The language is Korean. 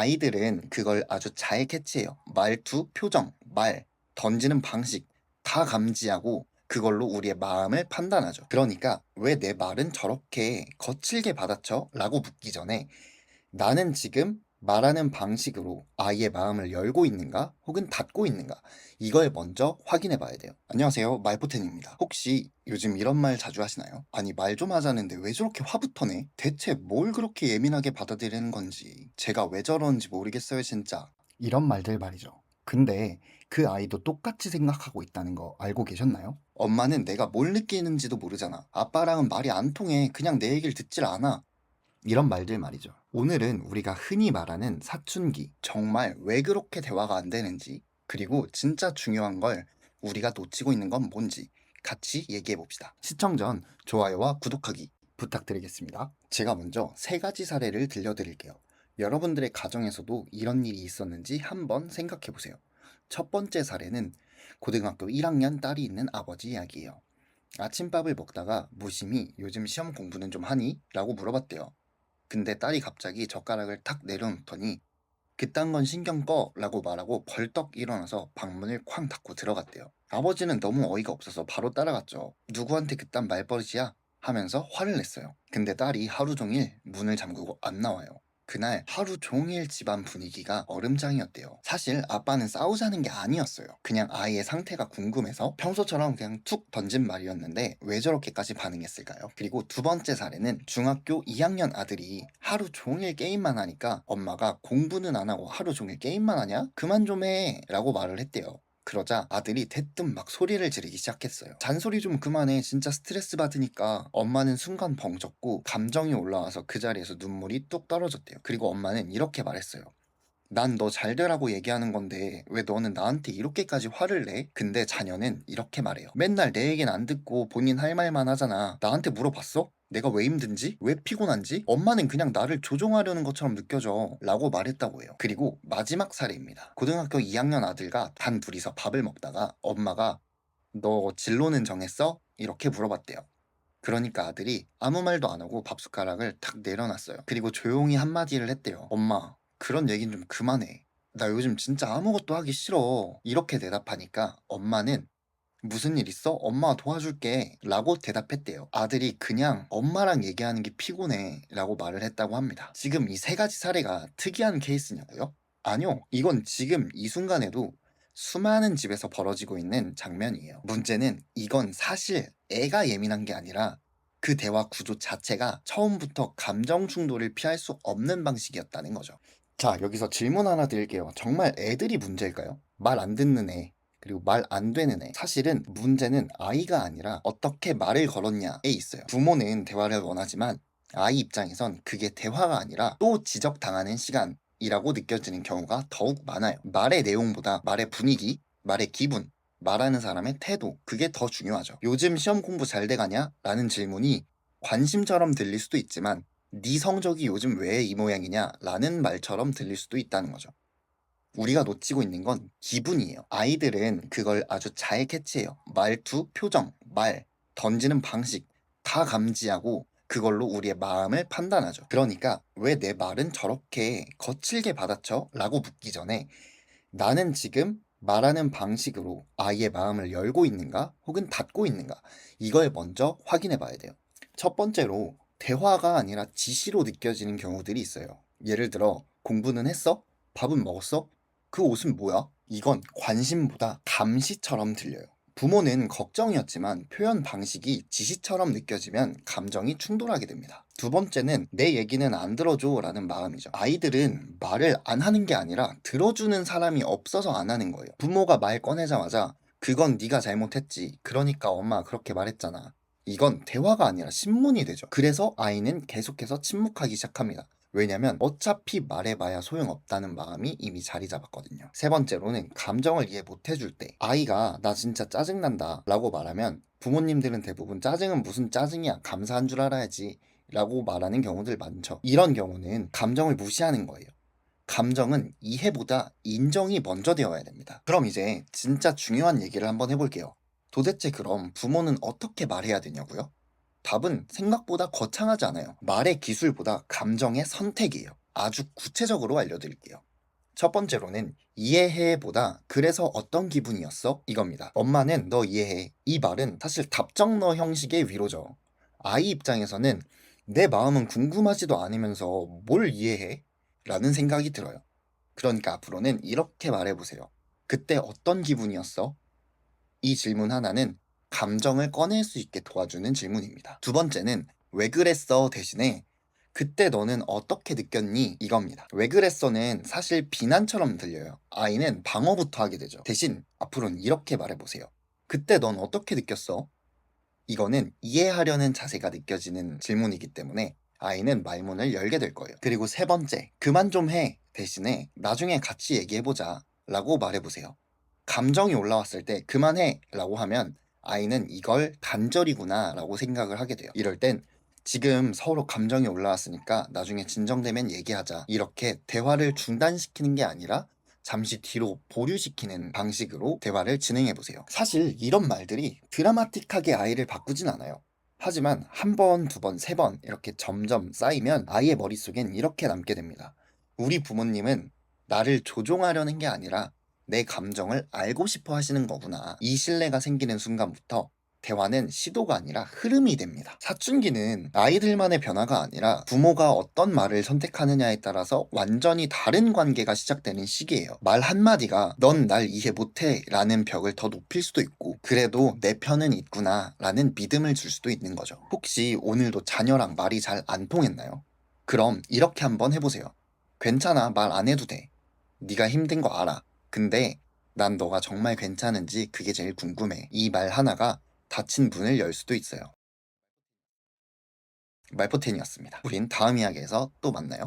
아이들은 그걸 아주 잘 캐치해요. 말투, 표정, 말, 던지는 방식 다 감지하고 그걸로 우리의 마음을 판단하죠. 그러니까 왜 내 말은 저렇게 거칠게 받아쳐? 라고 묻기 전에 나는 지금 말하는 방식으로 아이의 마음을 열고 있는가 혹은 닫고 있는가, 이걸 먼저 확인해 봐야 돼요. 안녕하세요, 말포텐입니다. 혹시 요즘 이런 말 자주 하시나요? 아니, 말 좀 하자는데 왜 저렇게 화부터 내? 대체 뭘 그렇게 예민하게 받아들이는 건지, 제가 왜 저러는지 모르겠어요 진짜. 이런 말들 말이죠. 근데 그 아이도 똑같이 생각하고 있다는 거 알고 계셨나요? 엄마는 내가 뭘 느끼는지도 모르잖아. 아빠랑은 말이 안 통해. 그냥 내 얘기를 듣질 않아. 이런 말들 말이죠. 오늘은 우리가 흔히 말하는 사춘기, 정말 왜 그렇게 대화가 안 되는지, 그리고 진짜 중요한 걸 우리가 놓치고 있는 건 뭔지 같이 얘기해 봅시다. 시청 전 좋아요와 구독하기 부탁드리겠습니다. 제가 먼저 세 가지 사례를 들려드릴게요. 여러분들의 가정에서도 이런 일이 있었는지 한번 생각해 보세요. 첫 번째 사례는 고등학교 1학년 딸이 있는 아버지 이야기예요. 아침밥을 먹다가 무심히 요즘 시험 공부는 좀 하니? 라고 물어봤대요. 근데 딸이 갑자기 젓가락을 탁 내려놓더니 그딴 건 신경 꺼 라고 말하고 벌떡 일어나서 방문을 쾅 닫고 들어갔대요. 아버지는 너무 어이가 없어서 바로 따라갔죠. 누구한테 그딴 말버릇이야? 하면서 화를 냈어요. 근데 딸이 하루 종일 문을 잠그고 안 나와요. 그날 하루 종일 집안 분위기가 얼음장이었대요. 사실 아빠는 싸우자는 게 아니었어요. 그냥 아이의 상태가 궁금해서 평소처럼 그냥 툭 던진 말이었는데 왜 저렇게까지 반응했을까요? 그리고 두 번째 사례는 중학교 2학년 아들이 하루 종일 게임만 하니까 엄마가 공부는 안 하고 하루 종일 게임만 하냐? 그만 좀 해! 라고 말을 했대요. 그러자 아들이 대뜸 막 소리를 지르기 시작했어요. 잔소리 좀 그만해. 진짜 스트레스 받으니까. 엄마는 순간 벙쪘고 감정이 올라와서 그 자리에서 눈물이 뚝 떨어졌대요. 그리고 엄마는 이렇게 말했어요. 난 너 잘 되라고 얘기하는 건데 왜 너는 나한테 이렇게까지 화를 내? 근데 자녀는 이렇게 말해요. 맨날 내 얘기는 안 듣고 본인 할 말만 하잖아. 나한테 물어봤어? 내가 왜 힘든지? 왜 피곤한지? 엄마는 그냥 나를 조종하려는 것처럼 느껴져. 라고 말했다고 해요. 그리고 마지막 사례입니다. 고등학교 2학년 아들과 단 둘이서 밥을 먹다가 엄마가 너 진로는 정했어? 이렇게 물어봤대요. 그러니까 아들이 아무 말도 안 하고 밥 숟가락을 탁 내려놨어요. 그리고 조용히 한마디를 했대요. 엄마, 그런 얘긴 좀 그만해. 나 요즘 진짜 아무것도 하기 싫어. 이렇게 대답하니까 엄마는 무슨 일 있어? 엄마가 도와줄게. 라고 대답했대요. 아들이 그냥 엄마랑 얘기하는 게 피곤해. 라고 말을 했다고 합니다. 지금 이 세 가지 사례가 특이한 케이스냐고요? 아니요. 이건 지금 이 순간에도 수많은 집에서 벌어지고 있는 장면이에요. 문제는 이건 사실 애가 예민한 게 아니라 그 대화 구조 자체가 처음부터 감정 충돌을 피할 수 없는 방식이었다는 거죠. 자, 여기서 질문 하나 드릴게요. 정말 애들이 문제일까요? 말 안 듣는 애, 그리고 말 안 되는 애. 사실은 문제는 아이가 아니라 어떻게 말을 걸었냐에 있어요. 부모는 대화를 원하지만 아이 입장에선 그게 대화가 아니라 또 지적당하는 시간이라고 느껴지는 경우가 더욱 많아요. 말의 내용보다 말의 분위기, 말의 기분, 말하는 사람의 태도, 그게 더 중요하죠. 요즘 시험 공부 잘 돼가냐? 라는 질문이 관심처럼 들릴 수도 있지만 네 성적이 요즘 왜 이 모양이냐? 라는 말처럼 들릴 수도 있다는 거죠. 우리가 놓치고 있는 건 기분이에요. 아이들은 그걸 아주 잘 캐치해요. 말투, 표정, 말, 던지는 방식 다 감지하고 그걸로 우리의 마음을 판단하죠. 그러니까 왜 내 말은 저렇게 거칠게 받아쳐? 라고 묻기 전에 나는 지금 말하는 방식으로 아이의 마음을 열고 있는가 혹은 닫고 있는가, 이걸 먼저 확인해 봐야 돼요. 첫 번째로 대화가 아니라 지시로 느껴지는 경우들이 있어요. 예를 들어 공부는 했어? 밥은 먹었어? 그 옷은 뭐야? 이건 관심보다 감시처럼 들려요. 부모는 걱정이었지만 표현 방식이 지시처럼 느껴지면 감정이 충돌하게 됩니다. 두 번째는 내 얘기는 안 들어줘 라는 마음이죠. 아이들은 말을 안 하는 게 아니라 들어주는 사람이 없어서 안 하는 거예요. 부모가 말 꺼내자마자 그건 네가 잘못했지. 그러니까 엄마가 그렇게 말했잖아. 이건 대화가 아니라 신문이 되죠. 그래서 아이는 계속해서 침묵하기 시작합니다. 왜냐면 어차피 말해봐야 소용없다는 마음이 이미 자리 잡았거든요. 세 번째로는 감정을 이해 못 해줄 때, 아이가 나 진짜 짜증난다 라고 말하면 부모님들은 대부분 짜증은 무슨 짜증이야, 감사한 줄 알아야지 라고 말하는 경우들 많죠. 이런 경우는 감정을 무시하는 거예요. 감정은 이해보다 인정이 먼저 되어야 됩니다. 그럼 이제 진짜 중요한 얘기를 한번 해볼게요. 도대체 그럼 부모는 어떻게 말해야 되냐고요? 답은 생각보다 거창하지 않아요. 말의 기술보다 감정의 선택이에요. 아주 구체적으로 알려드릴게요. 첫 번째로는 이해해보다 그래서 어떤 기분이었어? 이겁니다. 엄마는 너 이해해. 이 말은 사실 답정너 형식의 위로죠. 아이 입장에서는 내 마음은 궁금하지도 않으면서 뭘 이해해? 라는 생각이 들어요. 그러니까 앞으로는 이렇게 말해보세요. 그때 어떤 기분이었어? 이 질문 하나는 감정을 꺼낼 수 있게 도와주는 질문입니다. 두 번째는 왜 그랬어 대신에 그때 너는 어떻게 느꼈니? 이겁니다. 왜 그랬어는 사실 비난처럼 들려요. 아이는 방어부터 하게 되죠. 대신 앞으로는 이렇게 말해보세요. 그때 넌 어떻게 느꼈어? 이거는 이해하려는 자세가 느껴지는 질문이기 때문에 아이는 말문을 열게 될 거예요. 그리고 세 번째, 그만 좀 해 대신에 나중에 같이 얘기해보자 라고 말해보세요. 감정이 올라왔을 때 그만해 라고 하면 아이는 이걸 단절이구나 라고 생각을 하게 돼요. 이럴 땐 지금 서로 감정이 올라왔으니까 나중에 진정되면 얘기하자, 이렇게 대화를 중단시키는 게 아니라 잠시 뒤로 보류시키는 방식으로 대화를 진행해 보세요. 사실 이런 말들이 드라마틱하게 아이를 바꾸진 않아요. 하지만 한 번, 두 번, 세 번 이렇게 점점 쌓이면 아이의 머릿속엔 이렇게 남게 됩니다. 우리 부모님은 나를 조종하려는 게 아니라 내 감정을 알고 싶어 하시는 거구나. 이 신뢰가 생기는 순간부터 대화는 시도가 아니라 흐름이 됩니다. 사춘기는 아이들만의 변화가 아니라 부모가 어떤 말을 선택하느냐에 따라서 완전히 다른 관계가 시작되는 시기예요. 말 한마디가 넌 날 이해 못해 라는 벽을 더 높일 수도 있고, 그래도 내 편은 있구나 라는 믿음을 줄 수도 있는 거죠. 혹시 오늘도 자녀랑 말이 잘 안 통했나요? 그럼 이렇게 한번 해보세요. 괜찮아, 말 안 해도 돼. 네가 힘든 거 알아. 근데 난 너가 정말 괜찮은지 그게 제일 궁금해. 이 말 하나가 닫힌 문을 열 수도 있어요. 말포텐이었습니다. 우린 다음 이야기에서 또 만나요.